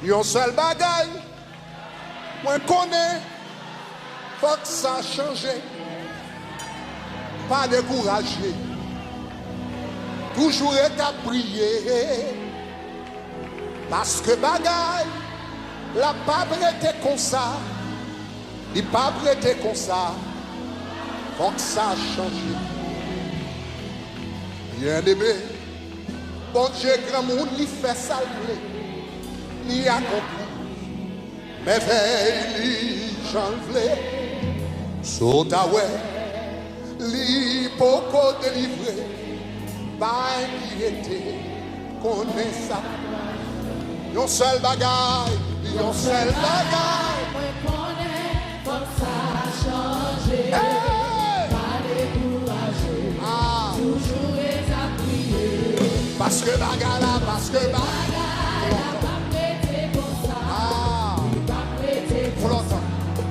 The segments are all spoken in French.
Yon seul bagaille, moi connais, faut que ça change. Pas décourager, toujours être à prier. Parce que bagaille, la pas était comme ça, il pas était comme ça, faut que ça change. Bien aimé, bon Dieu, grand monde, il fait salver, il accomplit, mais veille, j'enlève, saute à ouais. Li poko délivré, pas inquiété, connaît ça. Yon seul bagaille, yon seul bagaille. Moi connais, faut ça changer. Pas décourager, toujours est à prier. Parce que bagaille là, parce que bagaille là, pas prêter pour ça. Pas prêter pour ça.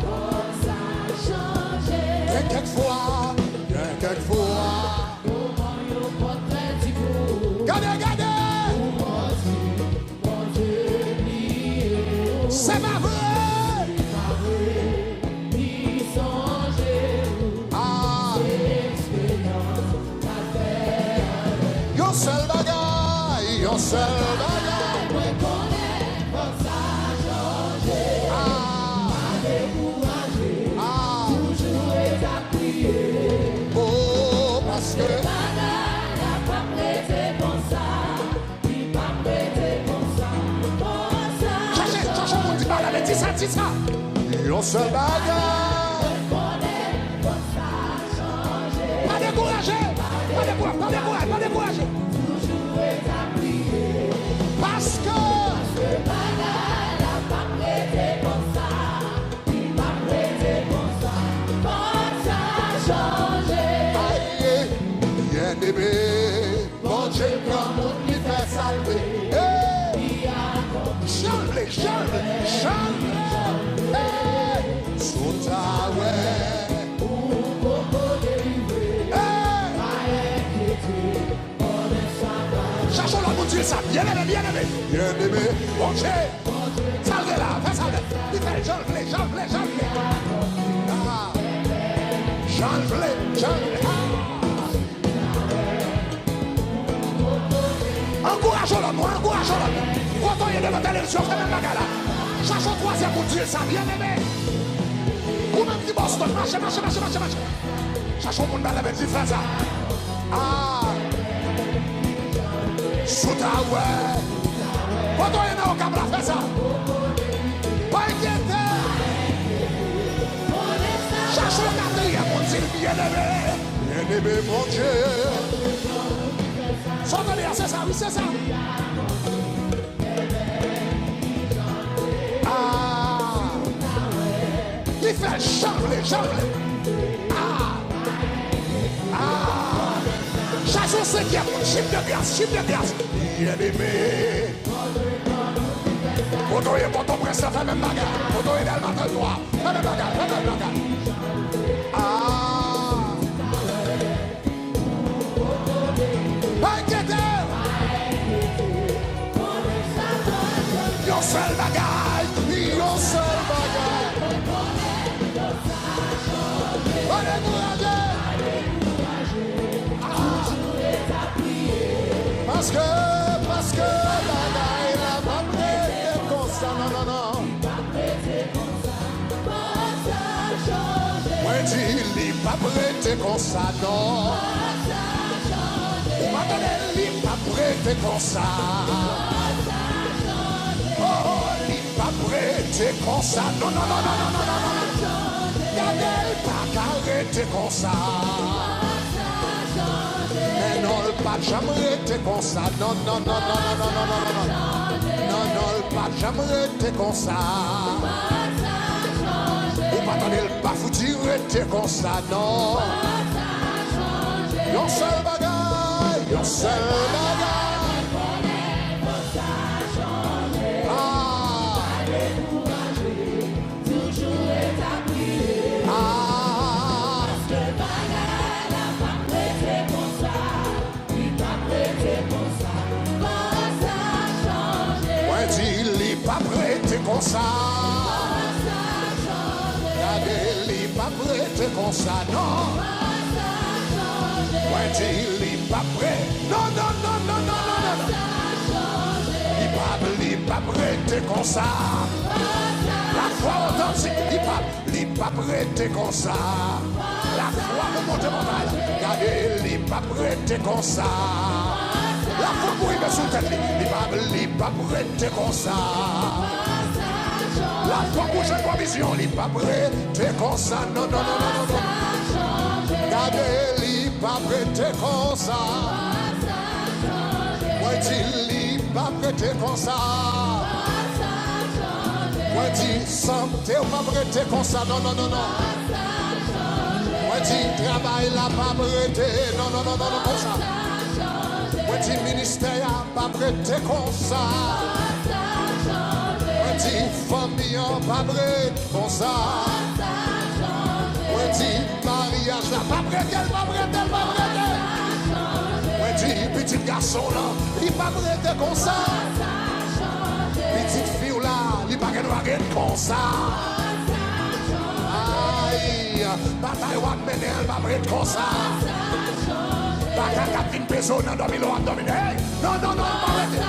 Pour ça changer. Quelquefois. Regardez, regardez. C'est ma vraie. Yon seul bagaille, yon seul bagaille. Moi connais, faut ça changer. Pas décourager, toujours est à prier. Oh, parce que bagaille n'a pas prêté pour ça, il pas prêté pour ça, pour ça. Cherchez, mon dit pas la dis ça. Yon seul bagaille. Moi connais, faut ça changer. Pas décourager, pas décourager. Toujours est à prier. Parce que bagaille n'a pas prêté pour ça, il pas prêté pour ça, pour ça changer. aïe, bien aimé, bon Dieu, grand monde qui fait salver. Change, sous ta ouais. Cherchons la boutique, ça, bien aimé, bon Dieu, salve là, fais salve. Il fait j'enlève. Encourageons-le, quand on est devant la télévision, fais même bagarre là. Cherchons troisième boutique, ça, bien aimé. Ou même qui Boston, marchez. Cherchons mon bel avec frère ça. Sous ta ouais. Quand on est dans le câble, fais ça. Pas inquiété. Cherchons le quatrième, mon Dieu, bien aimé, mon Dieu. Sortez-les, c'est ça, oui, c'est ça. Il fait chanter. Chassons cinquième, chiffre de grâce. Bien aimé. Quand on est bon, on presse, fait même bagarre. Quand on est dans le matin noir, fait même bagarre. Pas inquiété. Yon seul bagaille. Pas décourager. Parce que bagaille n'a pas prêté comme ça, non. Moi dis, il n'est pas prêté comme ça, non. Ou maintenant, il n'est pas prêté comme ça. Oh, il n'est pas prêté comme ça, non. Regardez, pas arrêté comme ça. Mais non, le pas jamais été comme ça. Non. Non, le pas jamais été comme ça. Ou pas donner le pas foutu été comme ça, non. Yon seul bagaille. li pas prêté comme ça. Regardez, li pas prêté comme ça, non. Ouais, dis, li pas prêt. Non, non, non, non, non, non, non. Li pas prêté comme ça. La foi authentique, li pas prêté comme ça. La foi pour monter montagne. Regardez, li pas prêté comme ça. La foi pour y mettre sous tête, li pas prêté comme ça. La foi pour chaque provision, li pas prêté comme ça. Non, non, non, non, non. Regardez, li pas prêté comme ça. Ouais, dis, li pas prêté comme ça. Ouais, dis, santé ou pas prêté comme ça. Non, non, non, non. Ouais, dis, travail là pas prêté. Non, non, non, non, non, comme ça. Ouais, dis, ministère pas prêté comme ça. Ouais, dis, famille pas prêté comme ça. Ouais, dis, mariage là pas prêté, pas prêté, pas prêté. Ouais, dis, petit garçon là, il pas prêté comme ça. Petite fille là, il pas prêté comme ça. Aïe, bataille ou mener, elle pas prêté comme ça. Bataille qui a une personne dans le dominer. Non, non, non, pas prêté.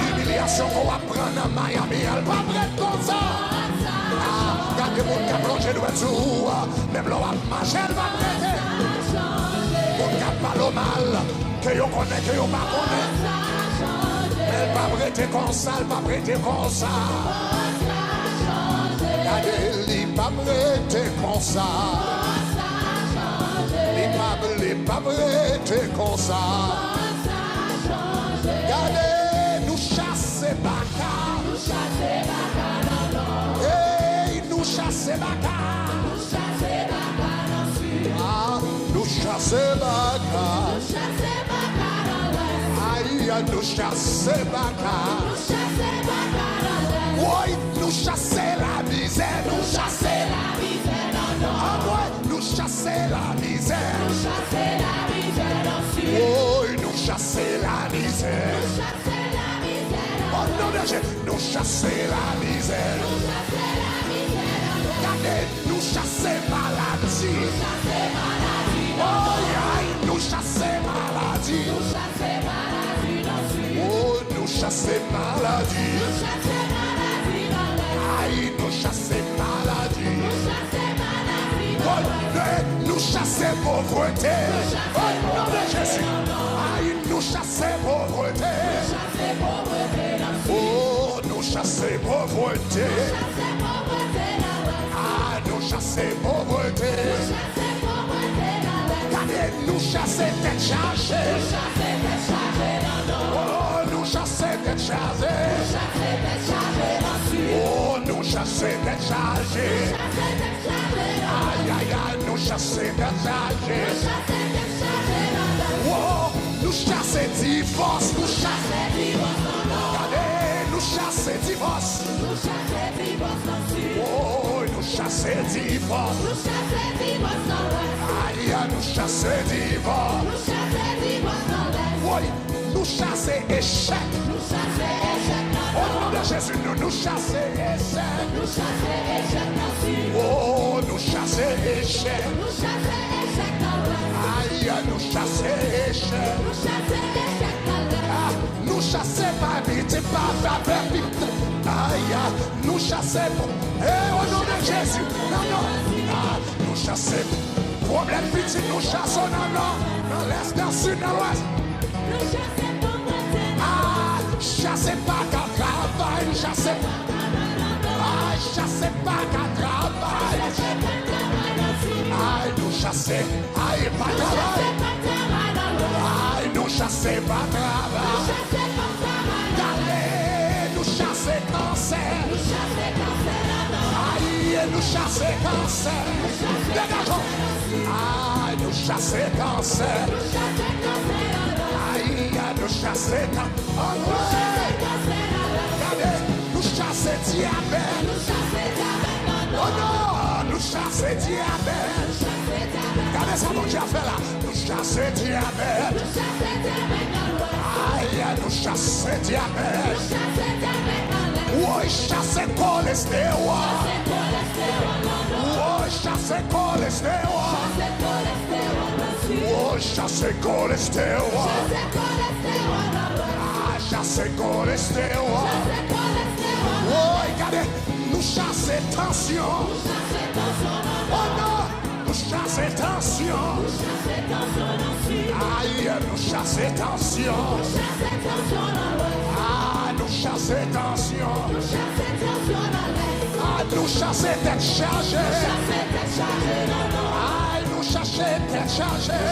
Humiliation qu'on va prendre à Miami, elle pas prêté comme ça. Regardez mon qui a plongé dans le jour, même l'on va marcher, elle va prêter. Mon qui a pas le mal, que vous connaissez, que vous ne connaissez. Elle va prêter comme ça, elle va prêter comme ça. Regardez, il va prêter comme ça. Il va prêter comme ça. Regardez, nous chasser baka. Nous chasser baka, non, non. Hey, nous chasser baka. Nous chasser baka, non, sûr. Ah, nous chasser baka. Nous chasser baka, non, non. Aïe, nous chasser baka. Nous chasser baka, non, non. Oui, nous chasser la misère. Nous chasser la misère, non, non. Ah, ouais, nous chasser la misère. Nous chasser la misère, non, sûr. Oui, nous chasser la misère. Nous chasser la misère. Oh non, nous chasser la misère. Nous chasser la misère. Regardez, nous chasser maladie. Nous chasser maladie. Oh, nous chasser maladie. Nous chasser maladie, non, sûr. Oh, nous chasser maladie. Nous chasser maladie, non, non. Aïe, nous chasser maladie. Nous chasser maladie, non, non. Nous chasser pauvreté. Oh, nom de Jésus. Aïe, nous chasser pauvreté. Nous chasser pauvreté, non, sûr. Oh, nous chasser pauvreté. Nous chasser pauvreté, non, non. Ah, nous chasser pauvreté. Nous chasser pauvreté, non, non. Regardez, nous chasser tête chargée. Nous chasser tête chargée, non, non. Oh, nous chasser tête chargée. Nous chasser tête chargée, non, sûr. Oh, nous chasser tête chargée. Nous chasser tête chargée, non, non. Aïe, aïe, aïe, nous chasser tête chargée. Nous chasser tête chargée, non, non. Oh, nous chasser divorce. Nous chasser divorce, non, non. Regardez, nous chasser divorce. Nous chasser divorce, non, sûr. Oh, nous chasser divorce. Nous chasser divorce, non, non. Aïe, nous chasser divorce. Nous chasser divorce, non, non. Oui, nous chasser échec. Nous chasser échec, non, non. Au nom de Jésus, nous chasser échec. Nous chasser échec, non, sûr. Oh, nous chasser échec. Nous chasser échec, non, non. Aïe, nous chasser échec. Nous chasser échec, non, non. Nous chasser pas vite, pas faire vite. Aïe, nous chasser. Eh, au nom de Jésus. Non, non. Ah, nous chasser. Problème petit, nous chassons, non, non. Dans l'est, dans le sud, dans l'ouest. Nous chasser pauvreté. Ah, chassez pas qu'à travail, chassez. Ah, chassez pas qu'à travail. Ah, nous chasser. Aïe, pas travail. Aïe, nous chasser pas travail. Allez, nous chasser cancer. Aïe, nous chasser cancer. Dégageons. Aïe, nous chasser cancer. Aïe, nous chasser cancer. Regardez, nous chasser diabète. Oh non, nous chasser diabète. Regardez ça, mon Dieu a fait là. Nous chasser diabète. Aïe, nous chasser diabète. chasse cholestérol. Oh, chasse cholestérol. Oh, chasse cholestérol. Ah, chasse cholestérol. Oh, regardez, nous chasser tension. Oh non, nous chasser tension. Aïe, nous chasser tension. Ah, nous chasser tension. Ah, nous chasser tête chargée. Ah, nous chasser tête chargée.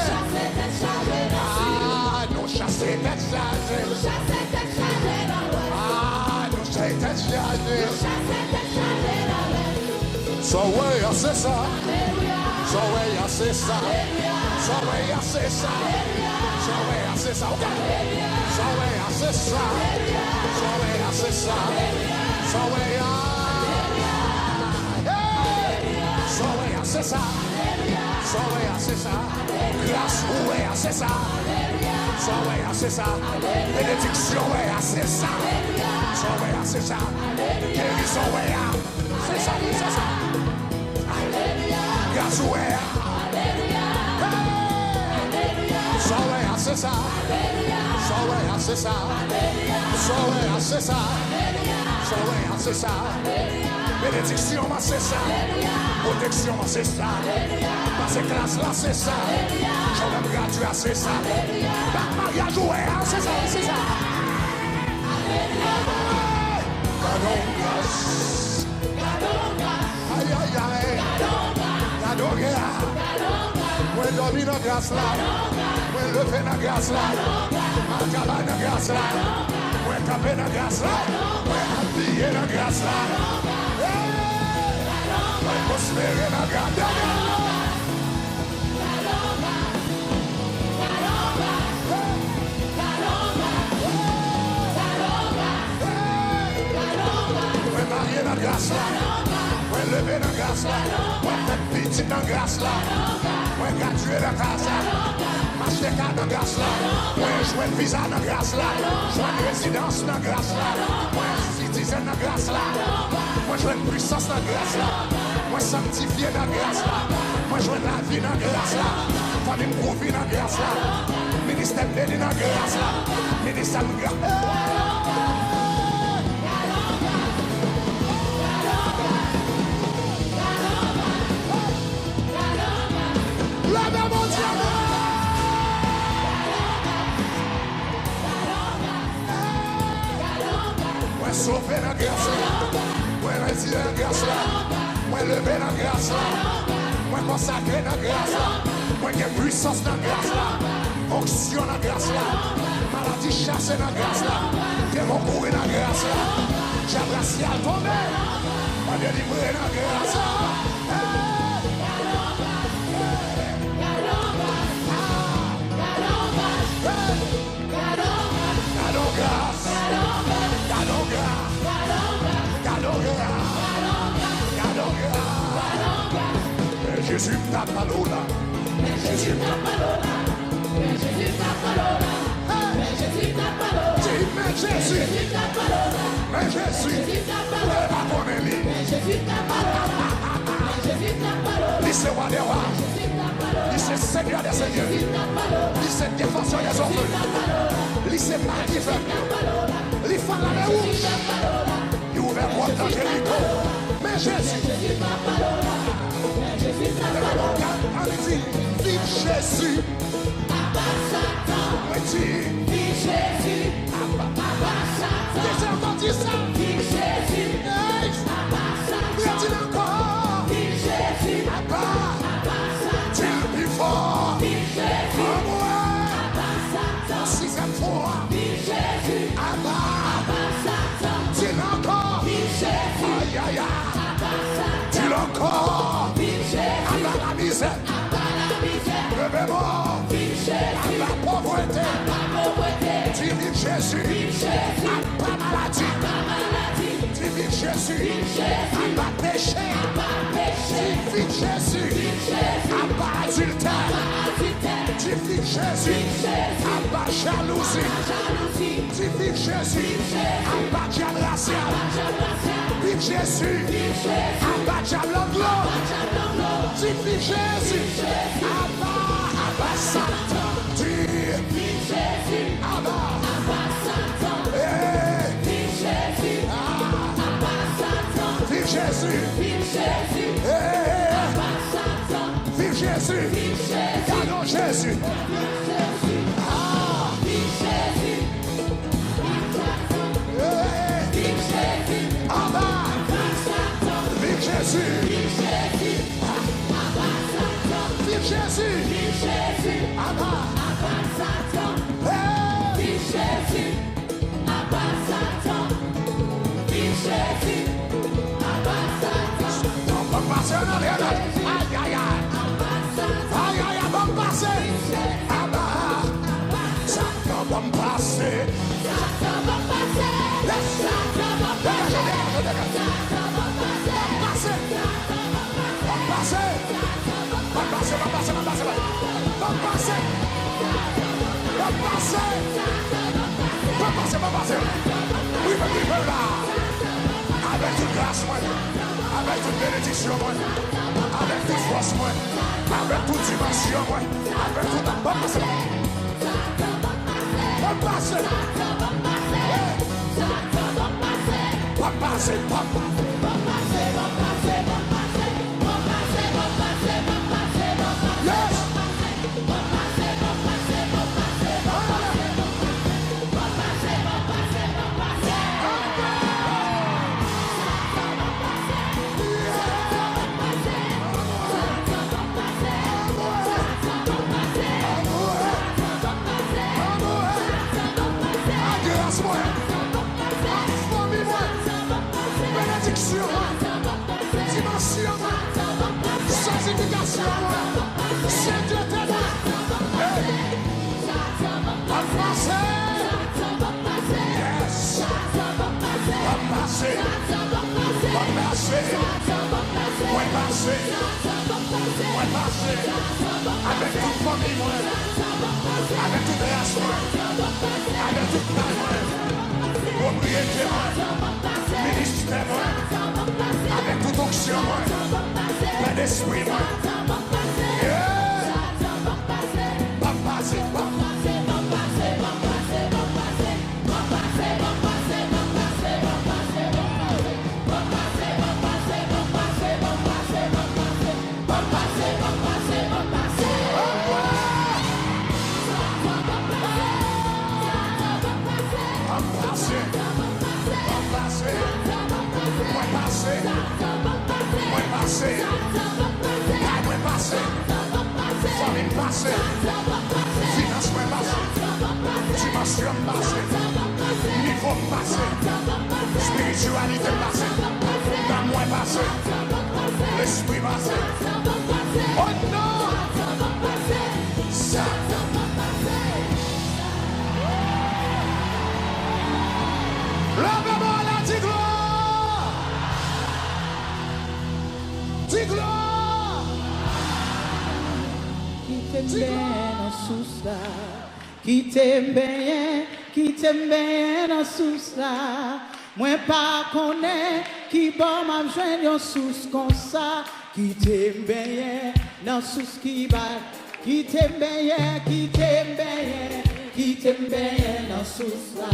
Ah, nous chasser tête chargée. Ah, nous chasser tête chargée. So way, c'est ça. So way, c'est ça. So way, c'est ça. So way, c'est ça. So way, c'est ça. So way, c'est ça. So way, so way, c'est ça. So way, c'est ça. Grâce, way, c'est ça. So way, c'est ça. Bénédiction, way, c'est ça. So way, c'est ça. Guérison, way, c'est ça, c'est ça. Grâce, way. So way, c'est ça. So way, c'est ça. So way, c'est ça. So way, c'est ça. Bénédiction, c'est ça. Protection, c'est ça. Parce que classe là, c'est ça. Jeune gratuit, c'est ça. Mariage, ouais, c'est ça, c'est ça. Aïe, aïe, aïe. Moi, dormir dans la grâce là. Moi, lever dans la grâce là. Moi, cabaner dans la grâce là. Moi, camper dans la grâce là. Moi, habiller dans la grâce là. Moi, prospérer dans la grâce là. Moi, marier dans la grâce là. Moi, lever dans la grâce là. Moi, faire petit dans la grâce là. Moi, graduer dans la grâce là. M'acheter carte dans la grâce là. Moi, jouer le visa dans la grâce là. Jouer une résidence dans la grâce là. Moi, citizen dans la grâce là. Moi, jouer une puissance dans la grâce là. Moi, sanctifié dans la grâce là. Moi, jouer la vie dans la grâce là. Famille prouver dans la grâce là. Ministère d'aide dans la grâce là. Ministère de grâce. Lève mon diable. Moi sauver la grâce là. Moi retirer la grâce là. Moi lever la grâce là. Moi consacrer la grâce là. Moi qui puissance dans la grâce là. Onction dans la grâce là. Maladie chassée dans la grâce là. Démon courir dans la grâce là. J'abracial tombé. Moi délivrer dans la grâce là. Jésus n'a pas l'eau là. Jésus n'a pas l'eau là. Jésus n'a pas l'eau là. Jésus n'a pas l'eau là. Mais Jésus n'a pas l'eau là. Mais Jésus n'a pas l'eau là. Jésus n'a pas l'eau là. Jésus n'a pas l'eau là. Il c'est roi des rois. Il c'est seigneur des seigneurs. Il c'est défenseur des orphelins. Il c'est mari faible. Il fait la main rouge. Il ouvre la porte d'Angélico. Mais Jésus n'a pas l'eau là. Vive Jésus. Vive Jésus. Déjà entendu ça. Vive Jésus. Dis encore. Vive Jésus. Tu es plus fort. Vive Jésus. Sixième fois. Vive Jésus. Tu l'as encore. Vive Jésus. Aïe aïe aïe. Tu l'as encore. Abat la misère, le mort, à la pauvreté, tu vives Jésus, abat maladie, tu vives Jésus, abat péché, tu vives Jésus, abat adultère, tu vives Jésus, abat jalousie, tu vives Jésus, abat diable racial. Jésus, Abba Jablanglo, Tifi Jésus, Abba Satan, Jésus, Abba Satan, Jésus, Vive Jésus, vive Jésus, canon Jésus, Jésus, vive Jésus, Abba, vive Jésus, Abba Satan, vive Jésus, Abba Satan. On va passer en arrière, aïe aïe aïe, on va passer, Abba, Satan va passer, Satan va passer, Satan va passer. Oui, là. Avec toute grâce, avec toute bénédiction, avec toute force, avec toute dimension, avec toute abondance. Avec toute famille, avec toute race, avec toute taille, propriété, ministère, avec toute onction, plein d'esprit, financement passé, dimension passé, niveau passé, spiritualité passé, l'amour passé, l'esprit passé. Oh non! Ça! Lève-moi la dit gloire! Dis gloire! Qui t'aime bien dans sous là. Moi pas connais qui bon m'a joindre en sous comme ça. Qui t'aime bien dans sous qui bat. Qui t'aime bien, qui t'aime bien, qui t'aime bien dans sous là.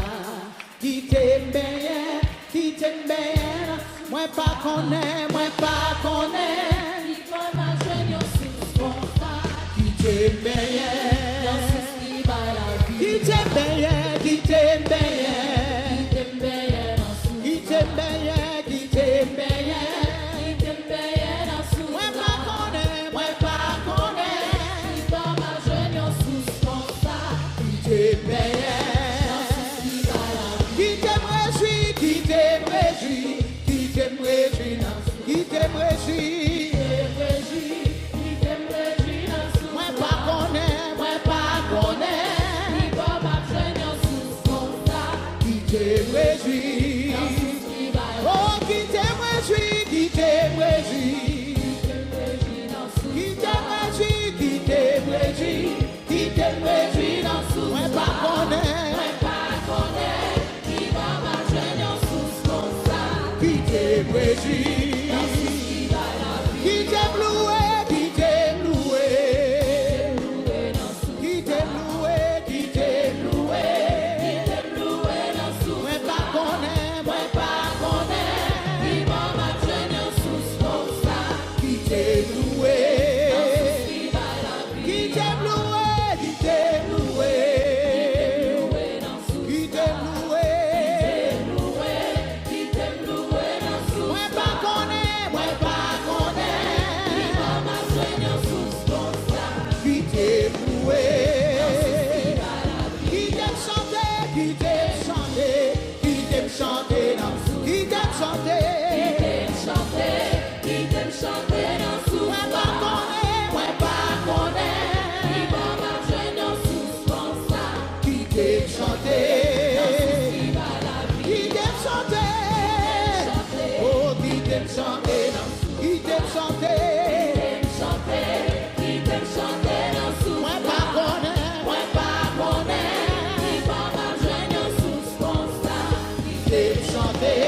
Qui t'aime bien, qui t'aime bien. Moi pas connais qui bon m'a joindre en sous comme ça. Qui t'aime bien. Qui t'aime bien, qui t'aime bien, qui t'aime bien, qui t'aime bien, qui t'aime bien, moi pas connais, qui t'aime ma jeune en sous comme ça, qui t'aime bien, qui t'aime réjouir, qui t'aime réjouir, qui t'aime réjouir, qui t'aime réjouir, moi pas connais. Oh, qui t'aime réjouir, qui t'aime réjouir, qui t'aime réjouir, qui t'aime réjouir, qui t'aime réjouir dans sous. Moi pas connais, qui va marcher dans sous comme ça. qui t'aime réjouir, qui t'aime loué, qui t'aime loué, qui t'aime loué, qui t'aime loué. Moi pas connaît, qui t'aime loué, qui t'aime loué, qui t'aime loué, qui t'aime loué. Moi pas connaît, qui t'aime loué, qui t'aime chanter, qui t'aime chanter, qui t'aime chanter, qui t'aime chanter. Moi pas connaît, qui t'aime chanter, qui t'aime chanter, oh qui t'aime chanter, qui t'aime chanter. Moi pas connaît, qui t'aime chanter,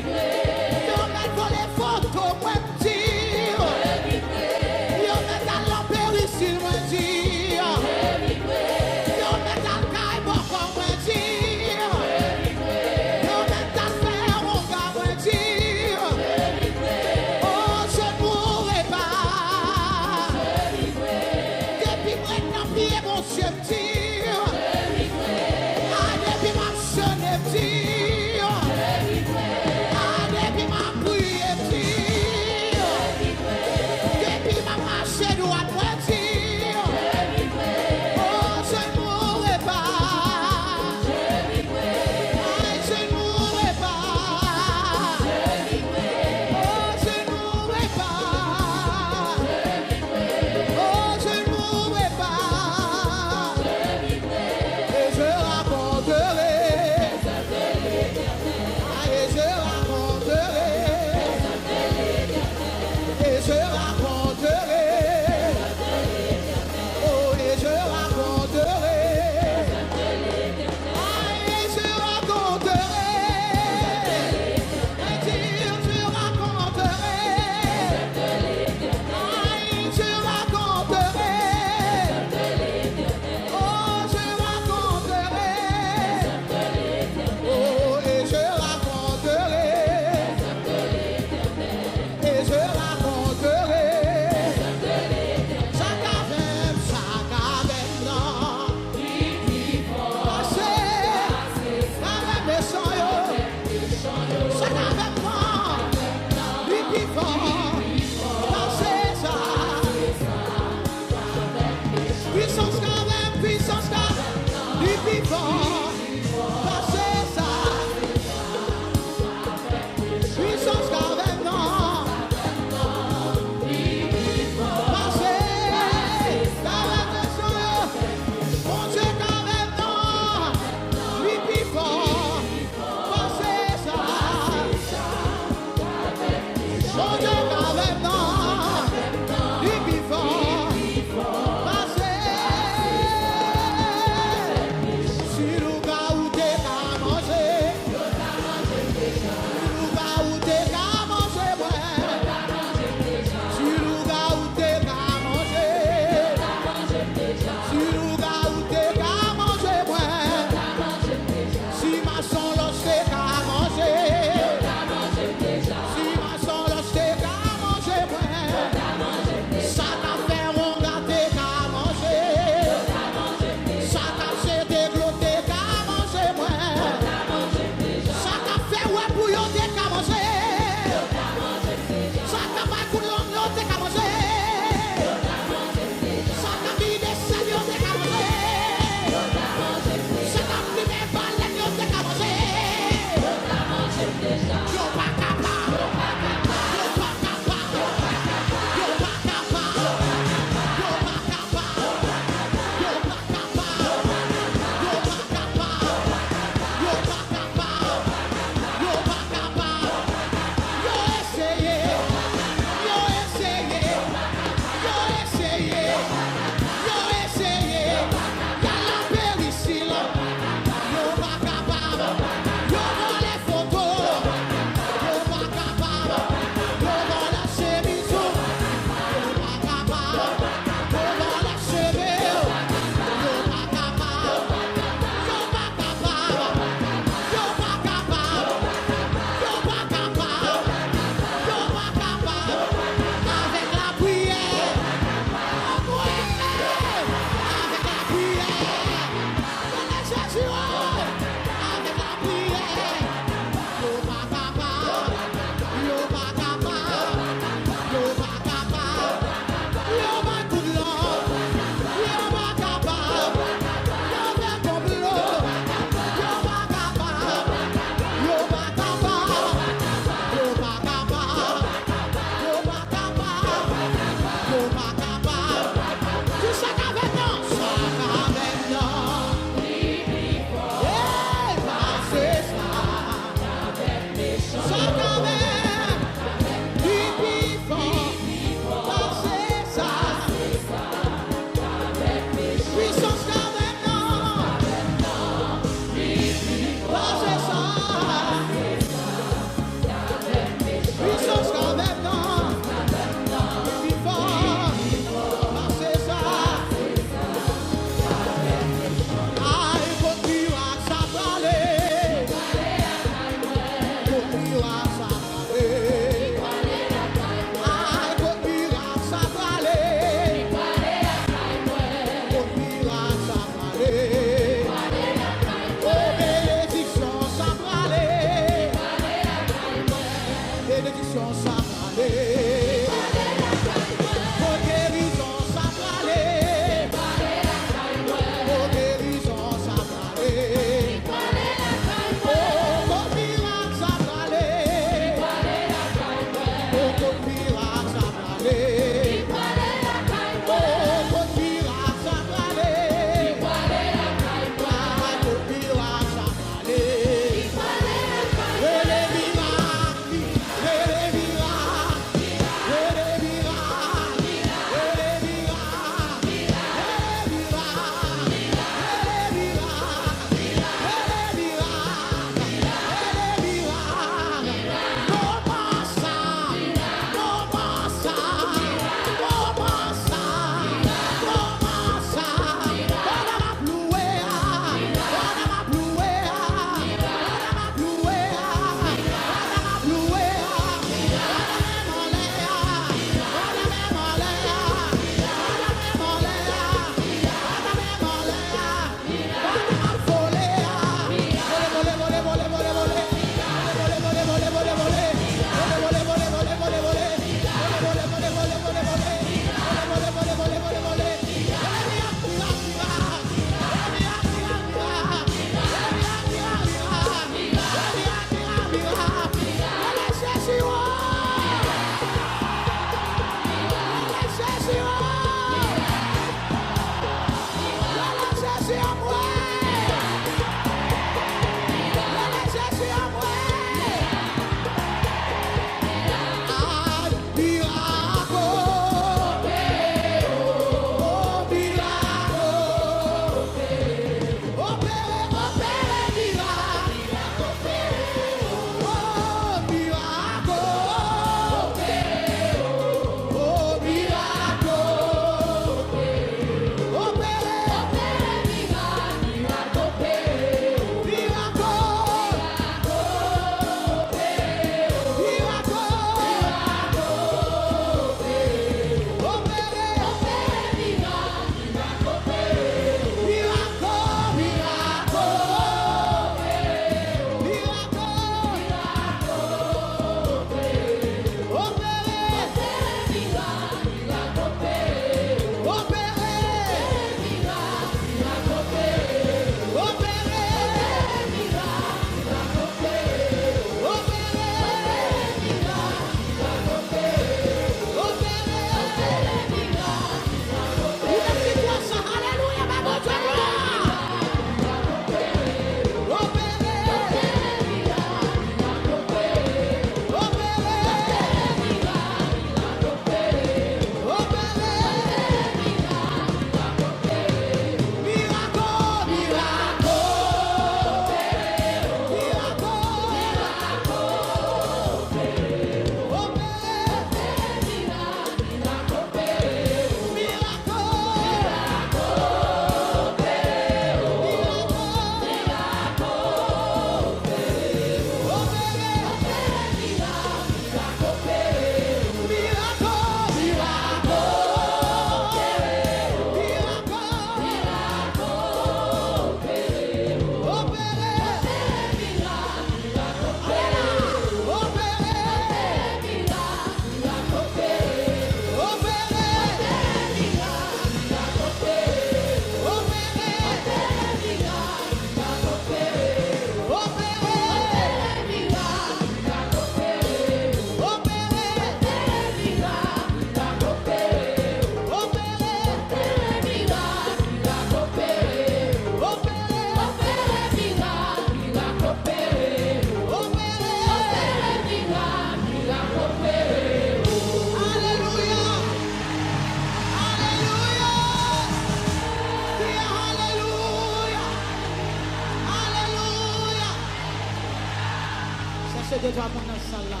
deux, trois monde dans la salle là.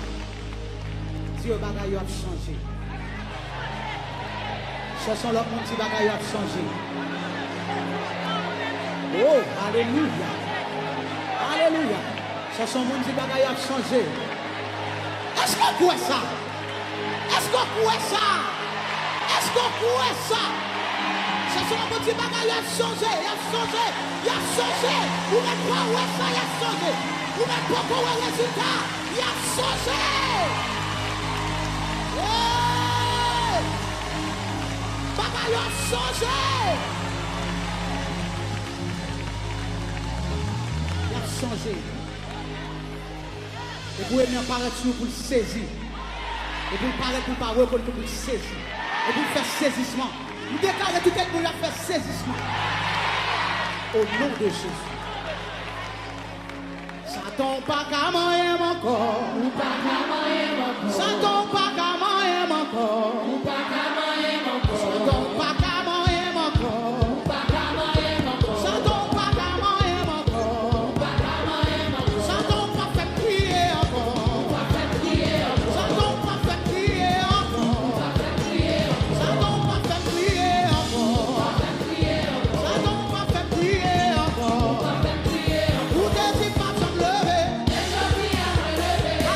Dieu bagaille a changé. Cherchons l'autre monde qui bagaille a changé. Oh, alléluia. Alléluia. Cherchons le monde qui bagaille a changé. Est-ce qu'on croit ça? Est-ce qu'on croit ça? Est-ce qu'on croit ça? Cherchons le monde qui bagaille a changé. Il a changé. Il a changé. Vous n'êtes pas où ça, il a changé. Vous n'êtes pas pour le résultat. Il a changé. Bagaille a changé. Il a changé. Et vous aimez apparaître sur pour le saisir. Et vous parlez pour parole pour le saisir. Et vous faites saisissement. Vous déclarez tout le monde a fait saisissement. Au nom de Jésus. Satan pas qu'à moyen encore. Ou pas qu'à moyen encore. Satan pas qu'à moyen encore. Ou pas qu'à moyen encore. Satan pas qu'à moyen encore. Ou pas qu'à moyen encore. Satan pas qu'à moyen encore. Ou pas qu'à moyen encore. Satan pas fait prier encore. Ou pas fait prier encore. Satan pas fait prier encore. Ou pas fait prier encore. Satan pas fait prier encore. Ou pas fait prier encore. Satan pas fait prier encore. Ou pas fait prier encore. Ou des pas se lever. Et je dis à me lever.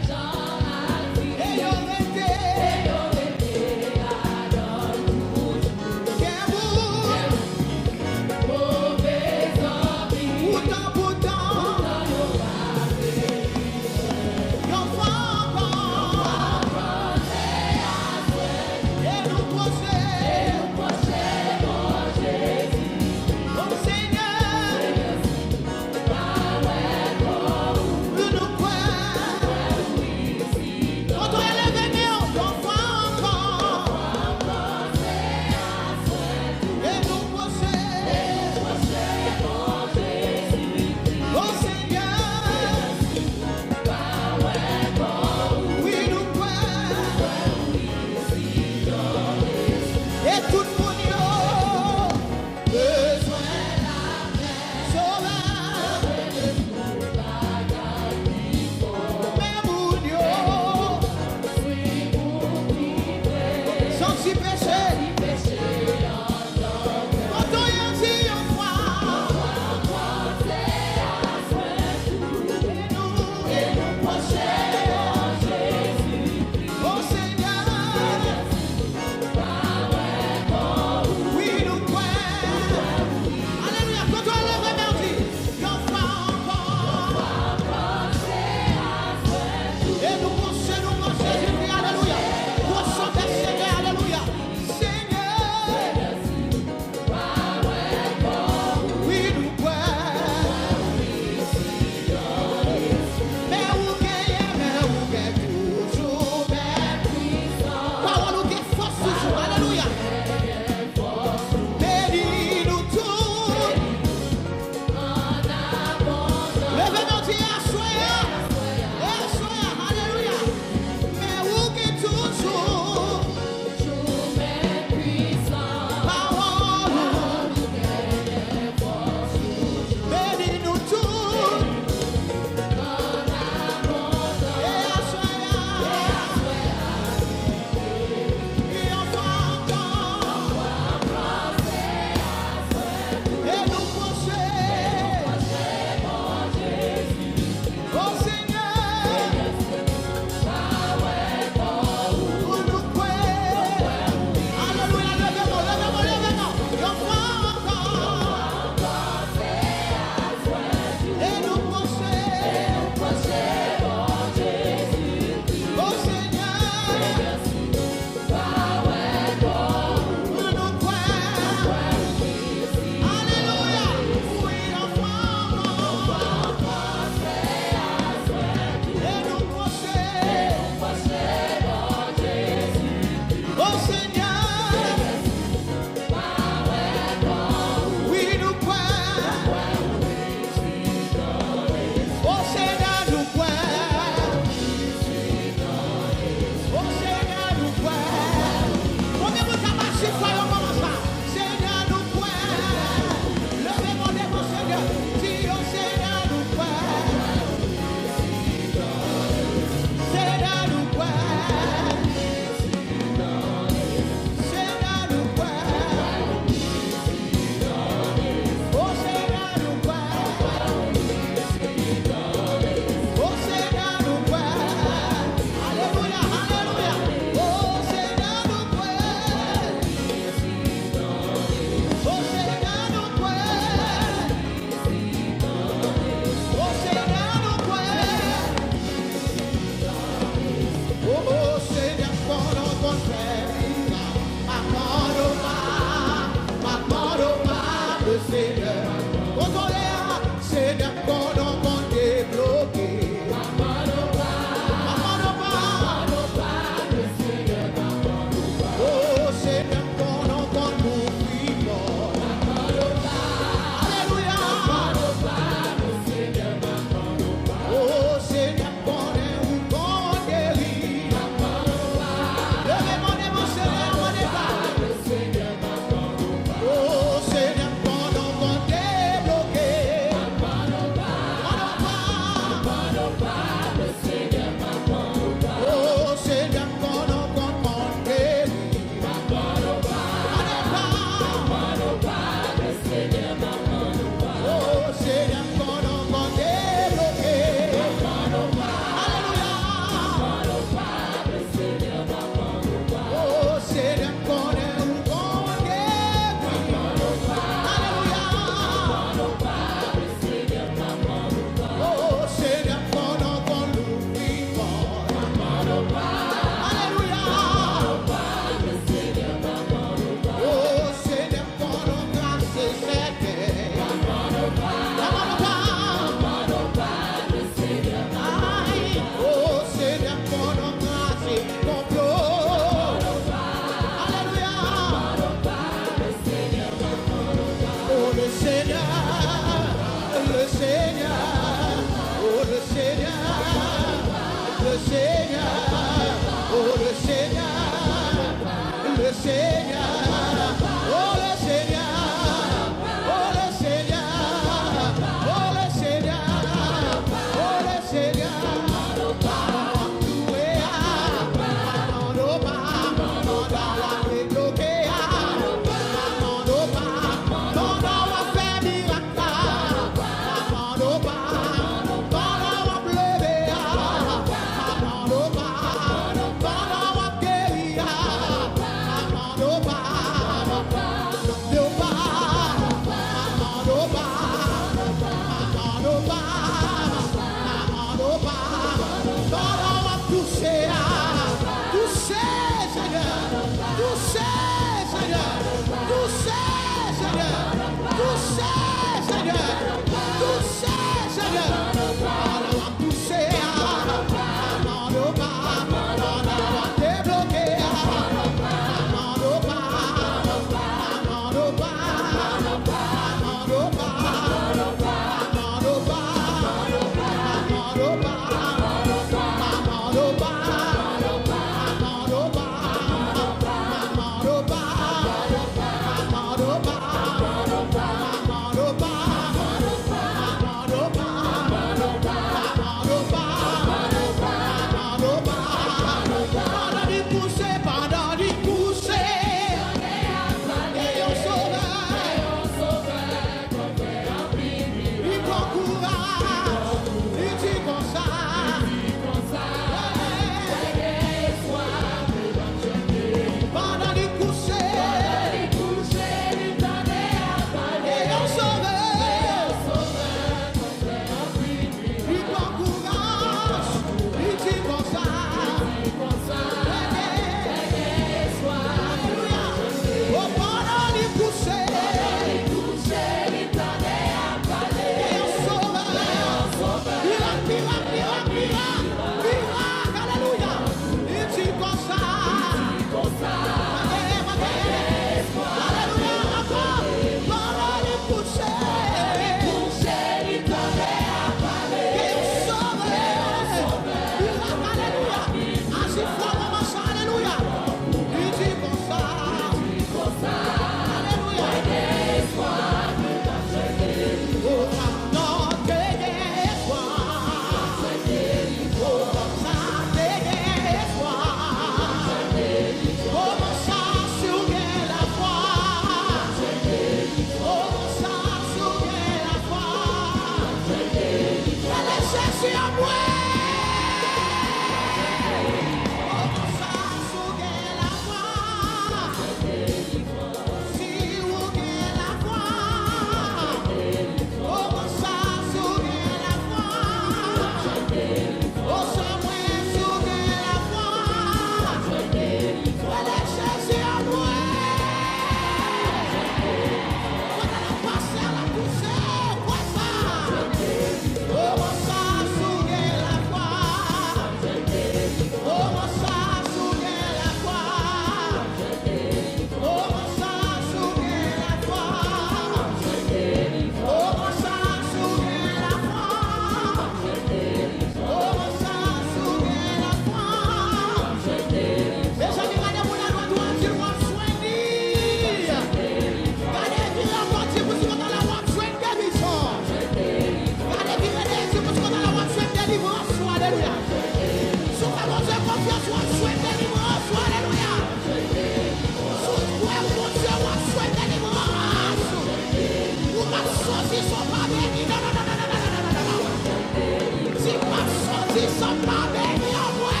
sommes pas bénis en moi.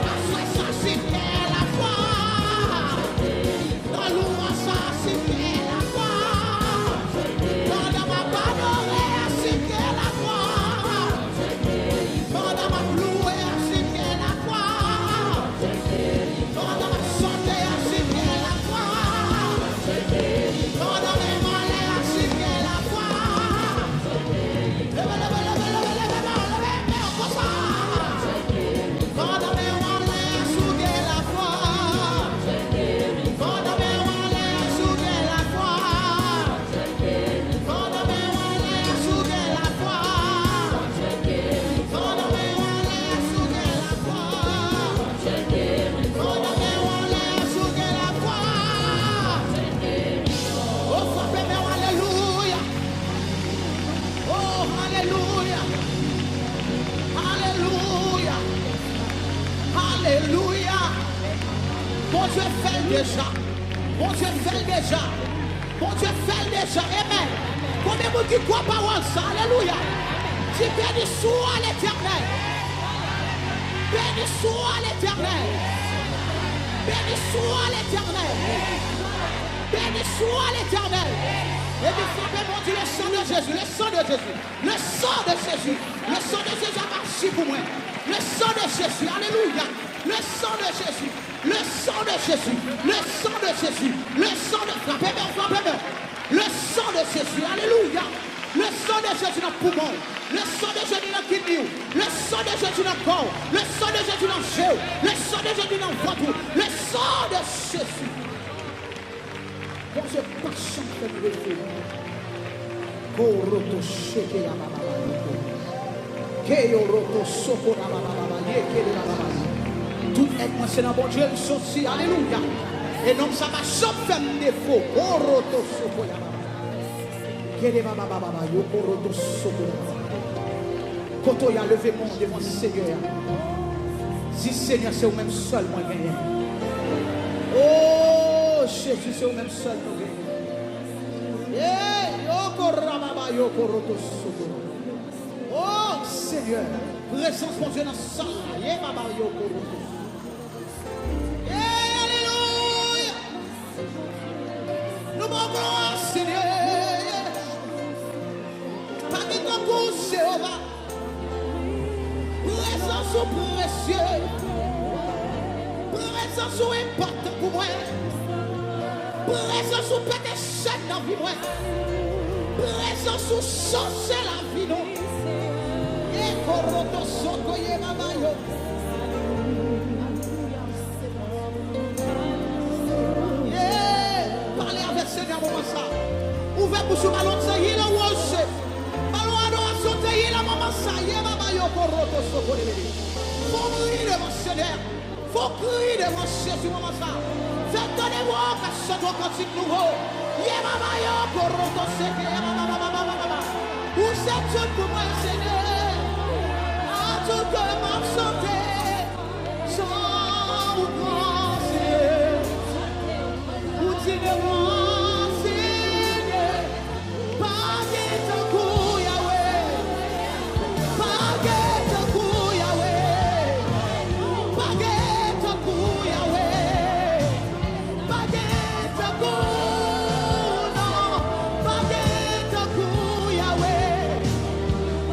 Parce que ça, c'est la foi. Dans l'ouvrage, ça, c'est la foi. Pendant ma panorée, c'est la foi. Pendant ma louée, c'est la foi. Pendant ma santé, c'est la foi. Pendant mes malheurs, c'est la foi. Pendant mes malheurs, c'est la foi. Pendant mes malheurs, c'est la foi. Pendant mes malheurs, c'est la foi. Pendant mes malheurs, c'est la foi. Pendant mes malheurs, c'est la foi. Oh, frappez-moi, alléluia. Oh, alléluia. Alléluia. Alléluia. Bon Dieu fait déjà. Bon Dieu fait déjà. Bon Dieu fait déjà. Amen. Combien de monde qui croit parole ça? Alléluia. Tu béni soit l'éternel. Béni soit l'éternel. Béni soit l'éternel. Béni soit l'éternel. Et puis frappez mon Dieu, le sang de Jésus, le sang de Jésus, le sang de Jésus, le sang de Jésus a marché pour moi. Le sang de Jésus, alléluia. Le sang de Jésus, le sang de Jésus, le sang de Jésus, le sang de frappez-moi, frappez-moi. Le sang de Jésus, alléluia. Le sang de Jésus dans le poumon, le sang de Jésus dans le kidney, le sang de Jésus dans le corps, le sang de Jésus dans le géo, le sang de Jésus dans le ventre, le sang de Jésus. Bon Dieu, pas chanter de feu. Koroto sheke ya baba baba. Keyoroto soko na baba baba. Yekele na baba. Tout est commencé dans bon Dieu, il sorti, alléluia. Et non, ça va jamais faire défaut. Koroto soko ya baba. Kele baba baba. Yokoroto soko ya baba. Quand on a levé mon devant le Seigneur, si Seigneur c'est au même seul moyen. Oh Jésus, c'est au même seul moyen. Oh Seigneur, présence mon Dieu dans le sang. Alléluia. Nous manquons Seigneur. Pas de ton coup, Jéhovah. Présence précieux. Présence importante pour moi. Présence où peut échec dans la vie. Présence où changer la vie. Et Koroto Sokoye Mamayo. Parlez avec le Seigneur moment ça. Ouvrez pour ce ballon ça. Il a washé. Ballon adoration ça. Il a maman ça. Il a Mamayo Koroto Sokoye. Faut crier devant le Seigneur. Faut crier devant Jésus moment ça. Faites-moi que ce soit continue nouveau. Yemamayo Koroto Sokoye Mama. Où c'est tout pour moi Seigneur. À tout que ma santé. Sans vous penser. Où tu me Seigneur. Pas de ton coup Yahweh. Pas de ton coup Yahweh. Pas de ton coup Yahweh. Pas de ton coup, non. Pas de ton coup Yahweh.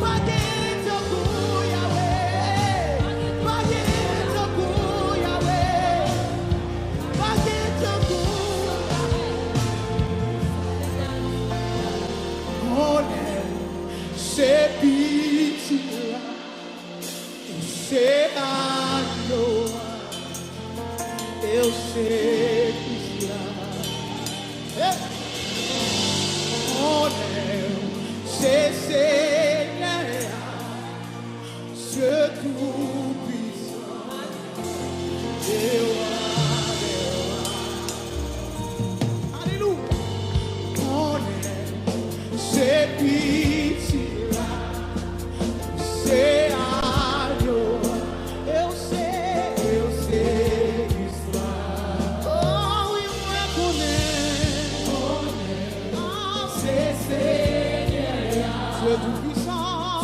Pas de ton coup Yahweh. Pas de ton coup Yahweh. Pas de ton coup. On est c'est petit là. C'est agneau. Eu sei que será. Oh, c'est Seigneur, Dieu tout-puissant. Alléluia. Oh, c'est petit là. C'est agneau. Eu sei que será. Oh, eu reconnais. C'est Seigneur, Dieu tout-puissant.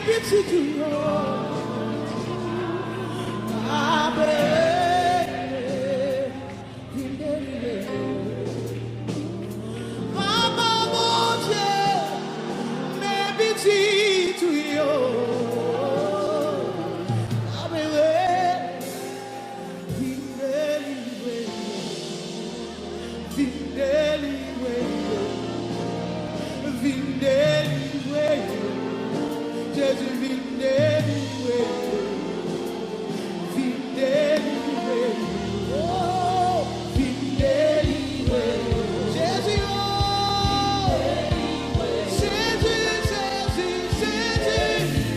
petit tuyau. Abré, vine délivrer. Maman, mon Dieu, mes petits tuyaux. Abré, vine délivrer. Vine délivrer. Vine délivrer. Jésus, vine délivrer. Vine délivrer. Oh, vine délivrer. Jésus, oh, Jésus, Jésus, Jésus.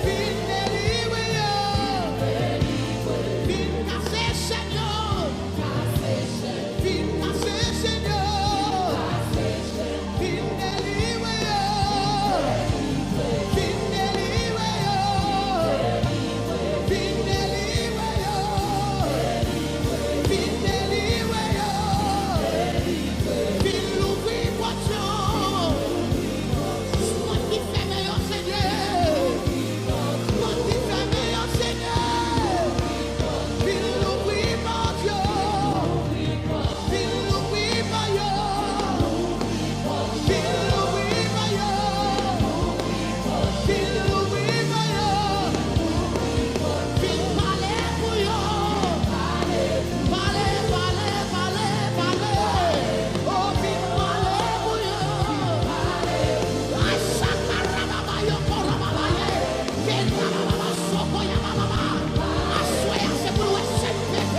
Vine délivrer. Vine casser, Seigneur. Vine casser, Seigneur. Vine délivrer. Vine délivrer. Vine délivrer. Vine délivrer. Vine l'ouvrir poisson. Soit qui fait meilleur Seigneur. Soit qui fait meilleur Seigneur. Vine l'ouvrir mon Dieu. Vine l'ouvrir mon Dieu. Vine l'ouvrir mon Dieu. Vine l'ouvrir mon Dieu. Vine parler pour yo. Parler. Oh, vine parler pour yo. Asakarababa yo korababa ye. Kenababa soko ya baba. Assoya, c'est pour le SNPP.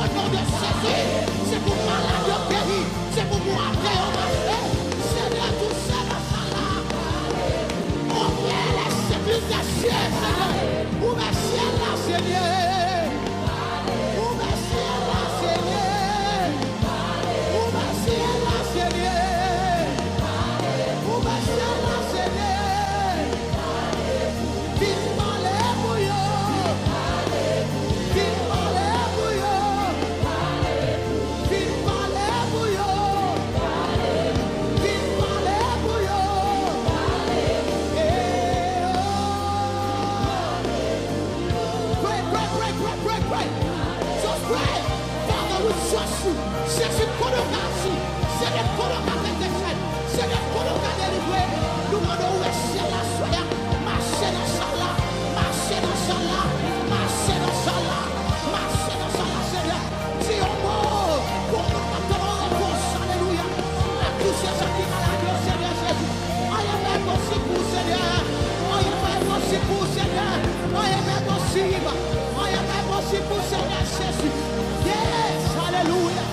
Au nom de Jésus, c'est pour malade au guéri. C'est pour moi après au marché. Seigneur, tout ça va là. Ouvre les services des cieux, Seigneur. Ouvre le ciel là, Seigneur. Ouvre le ciel là, Seigneur. Ouvre le ciel là, Seigneur. Ouvre le ciel là, Seigneur. Vite parler pour yo. Vite parler pour yo. Vite parler pour yo. Vite parler pour yo. Eh, oh. Pray. Just pray. Father, we trust you. C'est ce qu'on a fait. C'est le qu'on a fait des choses. C'est le qu'on a délivré. Nous demandons où est ciel la soya. Marcher dans ça là. Marcher dans ça là. Marcher dans ça là. Marcher dans ça là, Seigneur. Si on mort, pour nous attendre réponse. Alléluia. À tous ces gens qui malades, au Seigneur Jésus. On y est possible pour Seigneur. On y est possible pour Seigneur. On y est possible. On y est possible pour Seigneur Jésus. Yes, alléluia.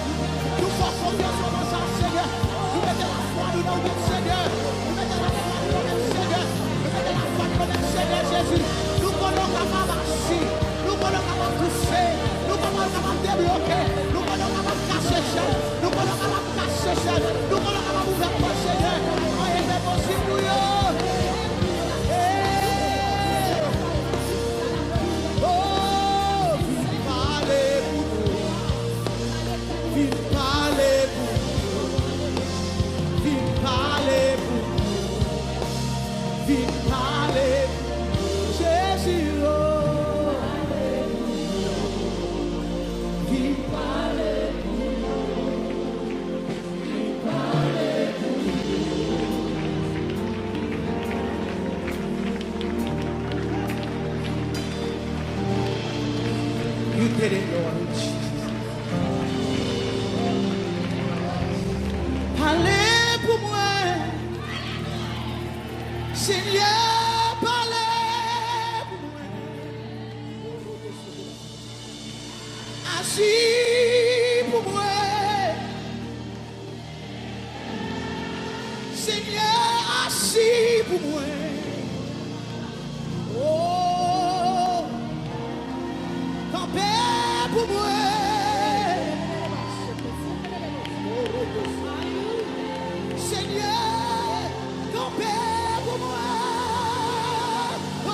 Nous faisons confiance en ça, Seigneur. Nous mettons la foi dans notre Seigneur. Nous mettons la foi dans notre Seigneur. Nous mettons la foi dans notre Seigneur Jésus. Nous voulons capables marcher. Nous voulons capables pousser. Nous voulons capables débloquer. Nous voulons capables casser chaîne. Nous voulons capables casser chaîne. Nous voulons capables ouvrir pour Seigneur. On y est possible pour eux. Oh, vite parler pour nous. Vite parler pour nous. Vite parler pour nous. Vite parler pour nous. Jésus, oh. Vite parler pour nous. Vite parler pour nous. You did it, Lord Jesus. Parlez pour moi, Seigneur, parlez pour moi. Agis pour moi, Seigneur, agis pour moi. Oh, campez pour moi. Seigneur, campez pour moi. Oh,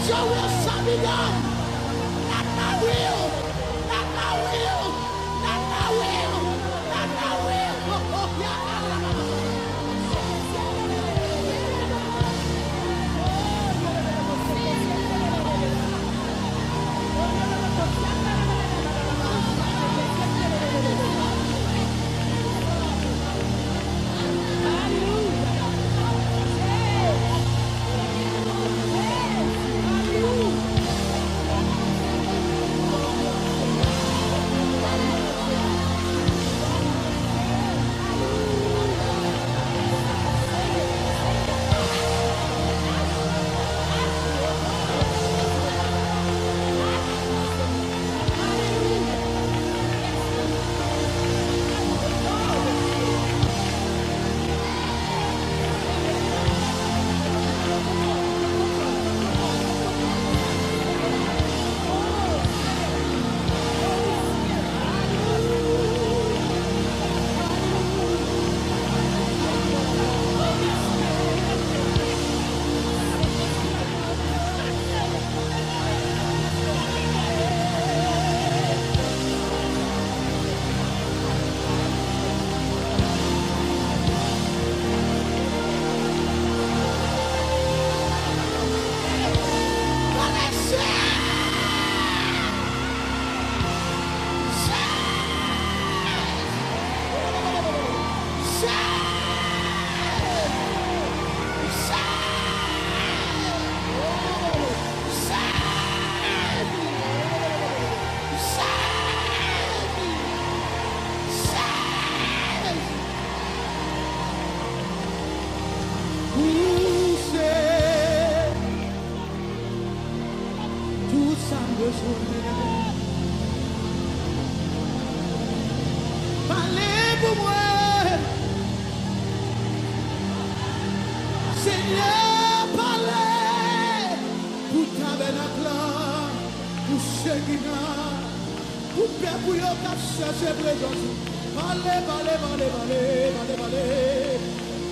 your will shall be done. Not my will, not my will, not my will, not my will. Parlez pour moi, Seigneur, parlez pour tabernacle, pour Shekinah, pour peuple pour yo qui cherche présence. Parlez, parlez, parlez, parlez, parlez, parlez,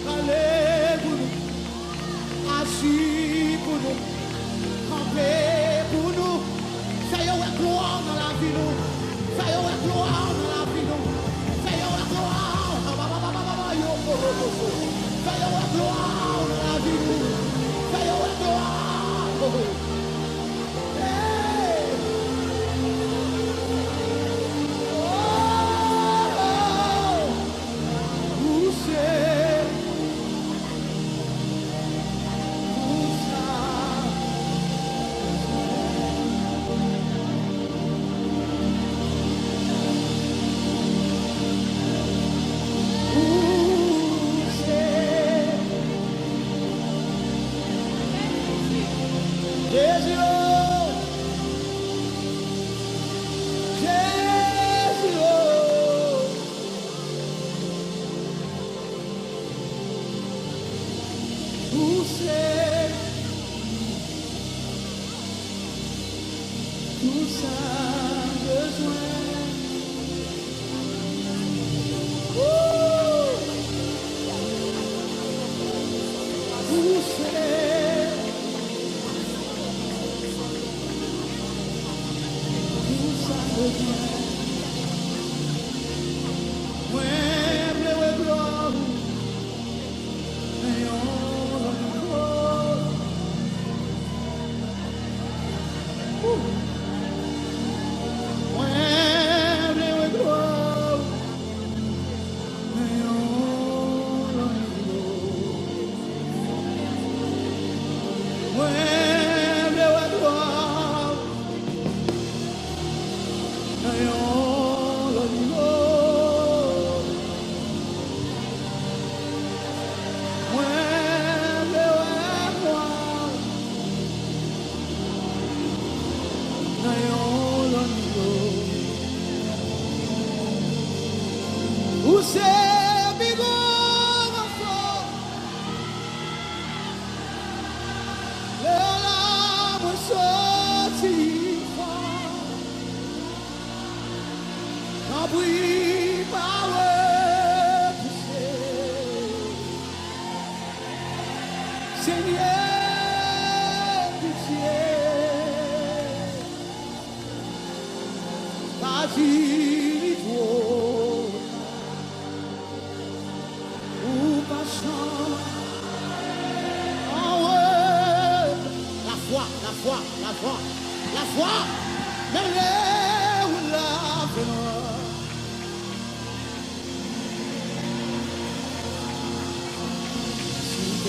parlez pour nous, assis pour nous, camper pour nous, fais your gloire dans la vie nous, fais your gloire dans la vie nous, fais your gloire, fais your gloire dans la vie nous, fais your gloire. Hey. Où c'est? Où ça? Tout ça besoin. Où c'est? Tout ça besoin. Ouais, gloire. Et on va Où c'est bigor enfant? Le larme sorti fort. Quand oui par Seigneur, pitié.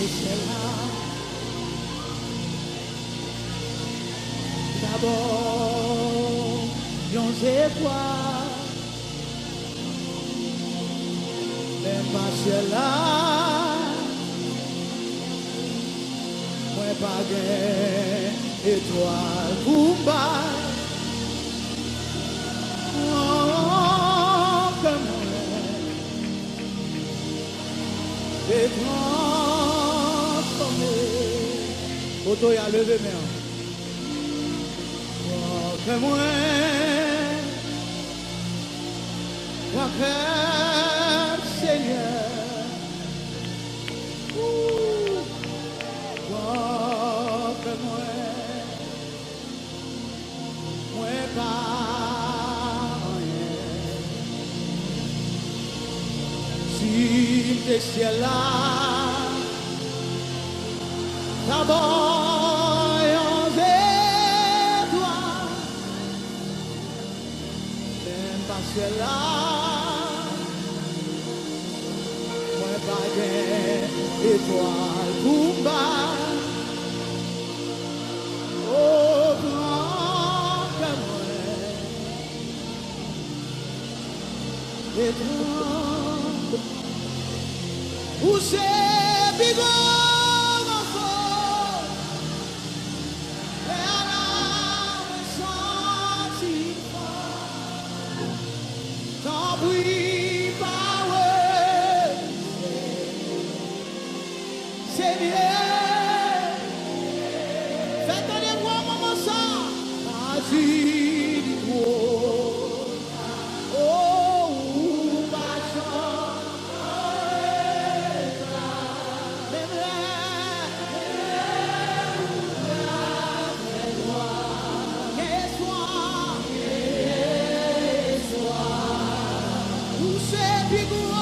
c'est là. D'abord, yon étoile, même pas là, moi pas gain étoile pour m'bâiller. Oh, comme et transformé. Auto y a levé main. Oh, que moi, Seigneur. Oh, que moi pas rien. Si des ciels là, d'abord yon étoile, même pas ciel là, moi pas d'étoile pour m'bâiller. Oh, grand que moi, et toi, où c'est bigorre enfant, et à la senti tant bruit power, c'est bien. Faites-le-moi, maman, ça, vas-y, oh, pas People